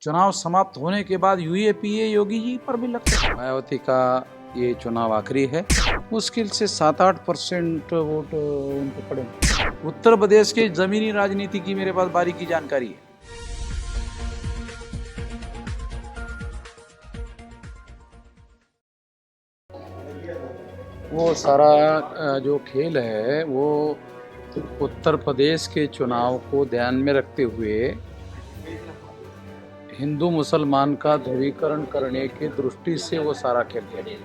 चुनाव समाप्त होने के बाद यूएपीए योगी जी पर भी लगता है। मायावती का ये चुनाव आखिरी है, मुश्किल से 7-8% वोट उनको पड़े। उत्तर प्रदेश के जमीनी राजनीति की मेरे पास बारीकी जानकारी है। वो सारा जो खेल है वो उत्तर प्रदेश के चुनाव को ध्यान में रखते हुए हिंदू मुसलमान का ध्रुवीकरण करने की दृष्टि से वो सारा खेल खेले।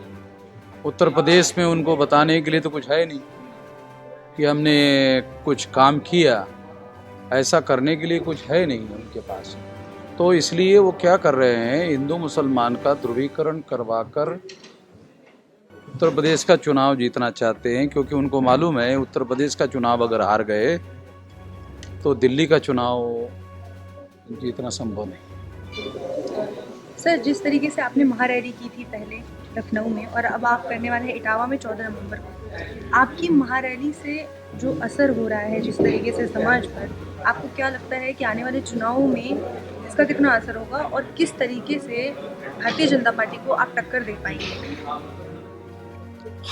उत्तर प्रदेश में उनको बताने के लिए तो कुछ है नहीं कि हमने कुछ काम किया, ऐसा करने के लिए कुछ है नहीं उनके पास। तो इसलिए वो क्या कर रहे हैं, हिंदू मुसलमान का ध्रुवीकरण करवाकर उत्तर प्रदेश का चुनाव जीतना चाहते हैं, क्योंकि उनको मालूम है उत्तर प्रदेश का चुनाव अगर हार गए तो दिल्ली का चुनाव जीतना संभव नहीं। सर, जिस तरीके से आपने महारैली की थी पहले लखनऊ में और अब आप करने वाले हैं इटावा में 14 नवंबर को, आपकी महारैली से जो असर हो रहा है जिस तरीके से समाज पर, आपको क्या लगता है कि आने वाले चुनावों में इसका कितना असर होगा और किस तरीके से भारतीय जनता पार्टी को आप टक्कर दे पाएंगे?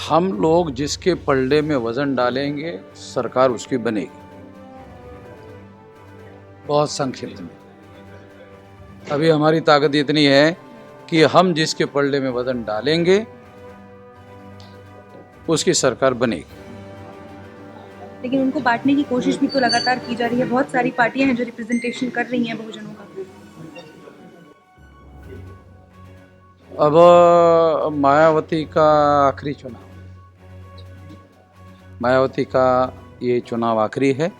हम लोग जिसके पलड़े में वजन डालेंगे सरकार उसकी बनेगी। बहुत संक्षिप्त में अभी हमारी ताकत इतनी है कि हम जिसके पलड़े में वजन डालेंगे उसकी सरकार बनेगी। लेकिन उनको बांटने की कोशिश भी तो लगातार की जा रही है। बहुत सारी पार्टियां हैं जो रिप्रेजेंटेशन कर रही हैं बहुजनों का। अब मायावती का आखिरी चुनाव, मायावती का ये चुनाव आखिरी है,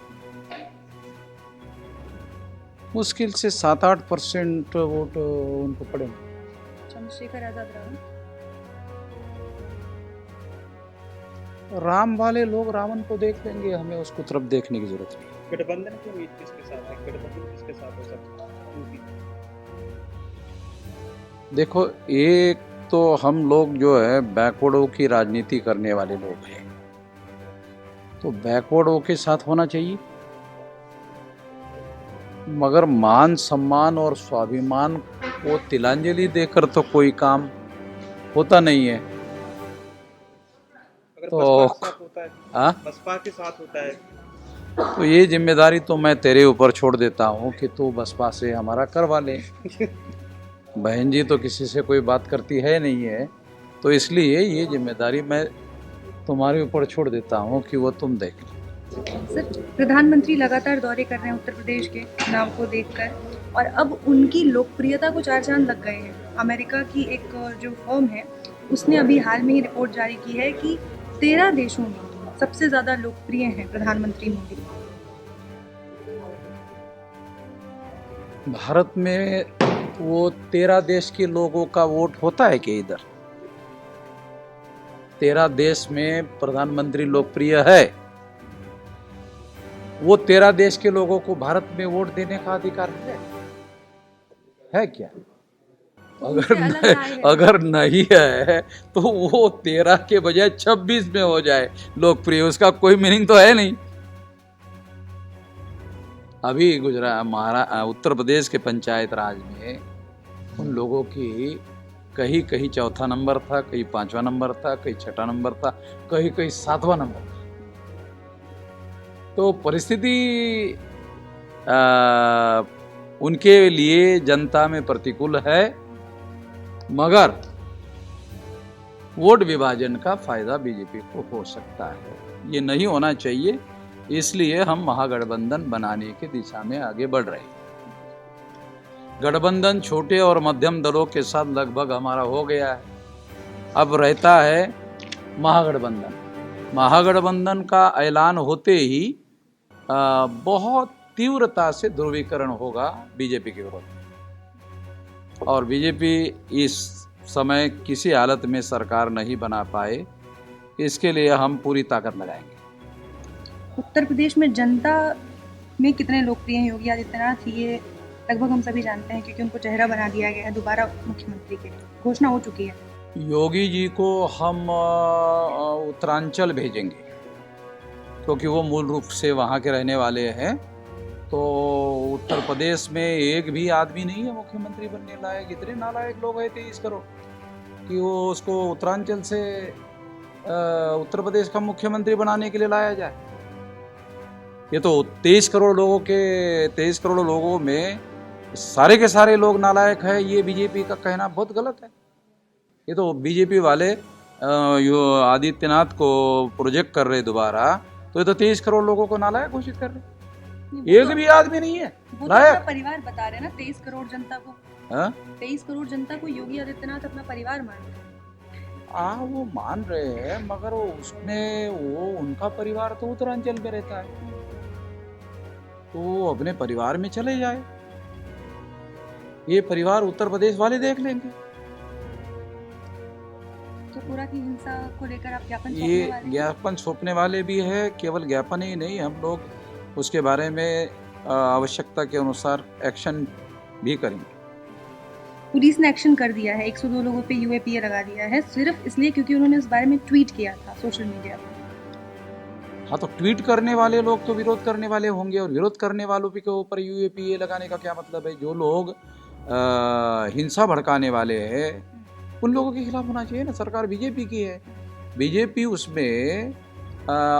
मुश्किल से 7-8% वोट उनको पड़े। चंद्रशेखर आजाद राम वाले लोग रावण को देख लेंगे, हमें उसको तरफ देखने की जरूरत नहीं। गठबंधन की उम्मीद किसके साथ है? गठबंधन किसके साथ हो सकता है? देखो, एक तो हम लोग जो है बैकवर्डों की राजनीति करने वाले लोग हैं, तो बैकवर्डों के साथ होना चाहिए, मगर मान सम्मान और स्वाभिमान को तिलांजलि देकर तो कोई काम होता नहीं है। अगर तो बसपा के साथ होता है, बसपा के साथ होता है तो ये जिम्मेदारी तो मैं तेरे ऊपर छोड़ देता हूँ कि तू बसपा से हमारा करवा ले। बहन जी तो किसी से कोई बात करती है नहीं है, तो इसलिए ये जिम्मेदारी मैं तुम्हारे ऊपर छोड़ देता हूँ कि वो तुम देख लो। सर, प्रधानमंत्री लगातार दौरे कर रहे हैं उत्तर प्रदेश के चुनाव को देखकर, और अब उनकी लोकप्रियता को चार चांद लग गए हैं। अमेरिका की एक जो फर्म है उसने अभी हाल में ही रिपोर्ट जारी की है कि 13 देशों में सबसे ज़्यादा लोकप्रिय हैं प्रधानमंत्री मोदी। भारत में वो 13 देश के लोगों का वोट होता है कि इधर 13 देश में प्रधानमंत्री लोकप्रिय है, वो 13 देश के लोगों को भारत में वोट देने का अधिकार है क्या? अगर नहीं है तो वो 13 के बजाय 26 में हो जाए लोकप्रिय, उसका कोई मीनिंग तो है नहीं। अभी उत्तर प्रदेश के पंचायत राज में उन लोगों की कहीं कहीं 4था नंबर था, कहीं 5वां नंबर था, कहीं 6ठा नंबर था, कहीं कहीं 7वां नंबर था। तो परिस्थिति उनके लिए जनता में प्रतिकूल है, मगर वोट विभाजन का फायदा बीजेपी को हो सकता है। ये नहीं होना चाहिए, इसलिए हम महागठबंधन बनाने की दिशा में आगे बढ़ रहे हैं। गठबंधन छोटे और मध्यम दलों के साथ लगभग हमारा हो गया है, अब रहता है महागठबंधन। महागठबंधन का ऐलान होते ही बहुत तीव्रता से ध्रुवीकरण होगा बीजेपी के विरोध, और बीजेपी इस समय किसी हालत में सरकार नहीं बना पाए, इसके लिए हम पूरी ताकत लगाएंगे। उत्तर प्रदेश में जनता में कितने लोकप्रिय हैं योगी आदित्यनाथ, ये लगभग हम सभी जानते हैं, क्योंकि उनको चेहरा बना दिया गया है, दोबारा मुख्यमंत्री के घोषणा हो चुकी है। योगी जी को हम उत्तरांचल भेजेंगे, क्योंकि वो मूल रूप से वहाँ के रहने वाले हैं, तो उत्तर प्रदेश में एक भी आदमी नहीं है मुख्यमंत्री बनने लायक। इतने नालायक लोग हैं 23 करोड़ कि वो उसको उत्तरांचल से उत्तर प्रदेश का मुख्यमंत्री बनाने के लिए लाया जाए। ये तो 23 करोड़ लोगों में सारे के सारे लोग नालायक है, ये बीजेपी का कहना बहुत गलत है। ये तो बीजेपी वाले आदित्यनाथ को प्रोजेक्ट कर रहे दोबारा, तो ये तो 23 करोड़ लोगों को नालायक घोषित कर रहे। एक भी आदमी नहीं है वो तो लायक। अपना परिवार बता रहे हैं ना, 23 करोड़ जनता को। 23 करोड़ जनता को योगी आदित्यनाथ अपना परिवार मान रहे हैं। वो मान रहे हैं, मगर वो उनका परिवार तो उत्तरांचल में रहता है, तो वो अपने परिवार में चले जाए, ये परिवार उत्तर प्रदेश वाले देख लेंगे। तो पूरा की हिंसा को लेकर आप ये ज्ञापन सौंपने वाले भी है, केवल ज्ञापन ही नहीं, हम लोग उसके बारे में आवश्यकता के अनुसार एक्शन भी करेंगे। पुलिस ने एक्शन कर दिया है, 102 लोगों पे यूएपीए लगा दिया है, सिर्फ इसलिए क्योंकि उन्होंने इस बारे में ट्वीट किया था सोशल मीडिया पर। हाँ, तो ट्वीट करने वाले लोग तो विरोध करने वाले होंगे, और विरोध करने वालों के ऊपर यूएपीए लगाने का क्या मतलब है? जो लोग हिंसा भड़काने वाले हैं उन लोगों के खिलाफ होना चाहिए ना। सरकार बीजेपी की है, बीजेपी उसमें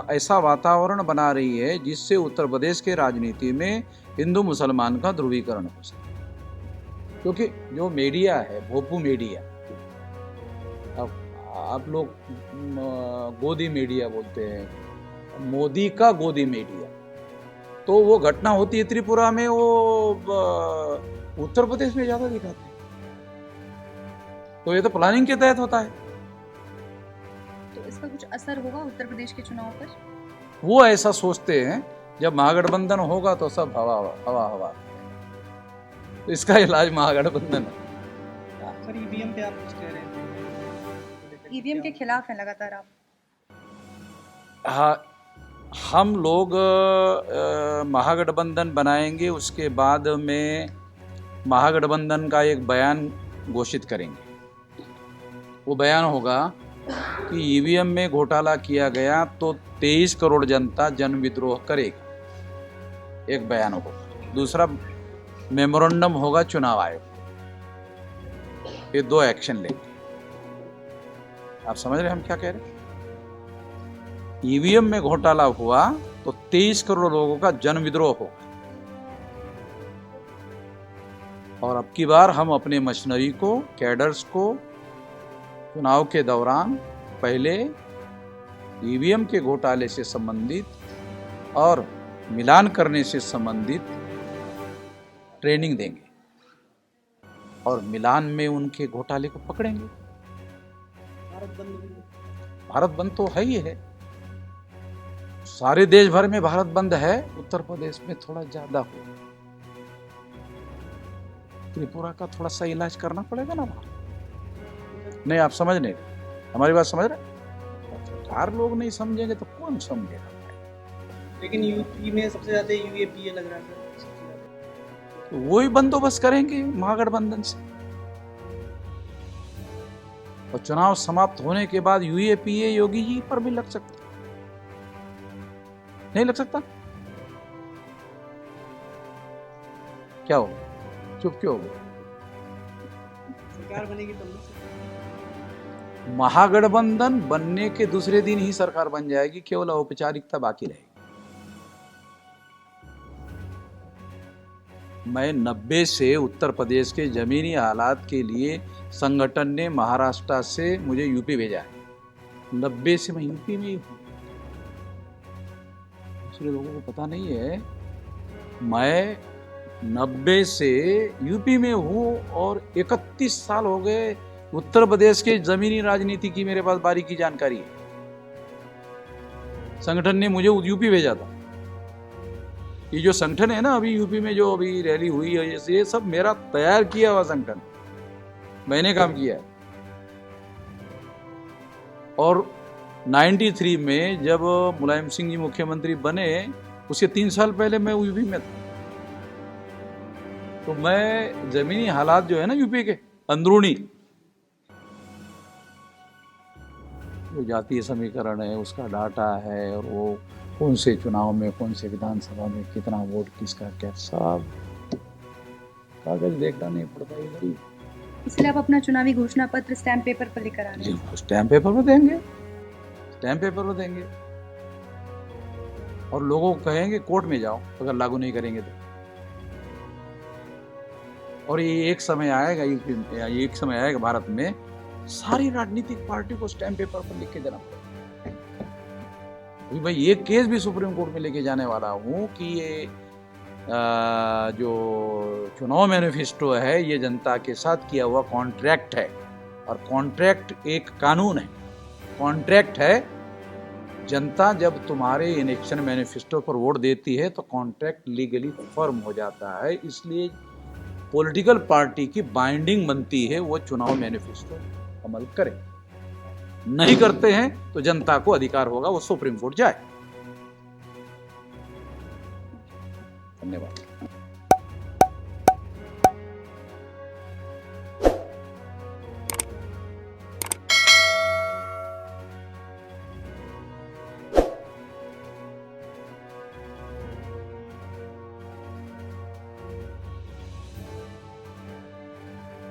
ऐसा वातावरण बना रही है जिससे उत्तर प्रदेश के राजनीति में हिंदू मुसलमान का ध्रुवीकरण हो सके। क्योंकि जो मीडिया है, भोपू मीडिया, अब आप लोग गोदी मीडिया बोलते हैं, मोदी का गोदी मीडिया, तो वो घटना होती है त्रिपुरा में, वो उत्तर प्रदेश में ज्यादा दिखाते हैं। तो ये तो प्लानिंग के तहत होता है। तो इसका कुछ असर होगा उत्तर प्रदेश के चुनाव पर? वो ऐसा सोचते हैं जब महागठबंधन होगा तो सब हवा हवा, तो इसका इलाज महागठबंधन है। सर ईवीएम पे आप कुछ कह रहे हैं? ईवीएम के खिलाफ है लगातार आप? हाँ, हम लोग महागठबंधन बनाएंगे, उसके बाद में महागठबंधन का एक बयान घोषित करेंगे। वो बयान होगा कि ईवीएम में घोटाला किया गया तो 23 करोड़ जनता जन विद्रोह करेगी, एक बयान होगा। दूसरा मेमोरेंडम होगा चुनाव आयोग, ये दो एक्शन लेंगे। आप समझ रहे हैं हम क्या कह रहे हैं? ईवीएम में घोटाला हुआ तो 23 करोड़ लोगों का जन विद्रोह होगा, और अब की बार हम अपने मशीनरी को, कैडर्स को चुनाव के दौरान पहले ईवीएम के घोटाले से संबंधित और मिलान करने से संबंधित ट्रेनिंग देंगे, और मिलान में उनके घोटाले को पकड़ेंगे। भारत बंद तो है ही है, सारे देश भर में भारत बंद है, उत्तर प्रदेश में थोड़ा ज्यादा हो। त्रिपुरा का थोड़ा सा इलाज करना पड़ेगा ना। नहीं, आप समझ नहीं, हमारी बात समझ रहे? सरकार लोग नहीं समझेंगे तो कौन समझेगा? लेकिन यूपी में सबसे ज्यादा यूएपीए लग रहा है सर, तो वही बंदोबस्त करेंगे महागठबंधन से, और चुनाव समाप्त होने के बाद यूएपीए योगी जी पर भी लग सकता, नहीं लग सकता? क्या हो, चुप क्यों हो? सरकार बनेगी तब महागठबंधन बनने के दूसरे दिन ही सरकार बन जाएगी, केवल औपचारिकता बाकी रहेगी। मैं 90 से उत्तर प्रदेश के जमीनी हालात के लिए संगठन ने महाराष्ट्र से मुझे यूपी भेजा है। 90 से मैं यूपी में ही हूँ, दूसरे लोगों को पता नहीं है। मैं 90 से यूपी में हूँ, और 31 साल हो गए उत्तर प्रदेश के जमीनी राजनीति की मेरे पास बारीकी जानकारी है। संगठन ने मुझे यूपी भेजा था। ये जो संगठन है ना अभी यूपी में, जो अभी रैली हुई है, ये सब मेरा तैयार किया हुआ संगठन, मैंने काम किया है। और 93 में जब मुलायम सिंह जी मुख्यमंत्री बने, उसके 3 साल पहले मैं यूपी में था। तो मैं जमीनी हालात जो है ना यूपी के अंदरूनी, जो जातीय समीकरण है उसका डाटा है, और वो कौन से चुनाव में, कौन से विधानसभा में कितना वोट किसका क्या, सब कागज देखना नहीं पड़ता इधर ही। इसलिए आप अपना चुनावी घोषणा पत्र स्टैम्प पेपर पर लेकर आ रहे हैं। स्टैम्प पेपर पर देंगे, स्टैम्प पेपर पर देंगे और लोगों को कहेंगे कोर्ट में जाओ अगर लागू नहीं करेंगे तो। और ये एक समय आएगा, एक समय आएगा भारत में सारी राजनीतिक पार्टी को स्टैम्प पेपर पर लिख के देना पड़ेगा। भाई एक केस भी सुप्रीम कोर्ट में लेके जाने वाला हूँ कि ये जो चुनाव मैनिफेस्टो है ये जनता के साथ किया हुआ कॉन्ट्रैक्ट है, और कॉन्ट्रैक्ट एक कानून है, कॉन्ट्रैक्ट है। जनता जब तुम्हारे इलेक्शन मैनिफेस्टो पर वोट देती है तो कॉन्ट्रैक्ट लीगली फर्म हो जाता है, इसलिए पॉलिटिकल पार्टी की बाइंडिंग बनती है वो चुनाव मैनिफेस्टो अमल करे। नहीं करते हैं तो जनता को अधिकार होगा वो सुप्रीम कोर्ट जाए। धन्यवाद।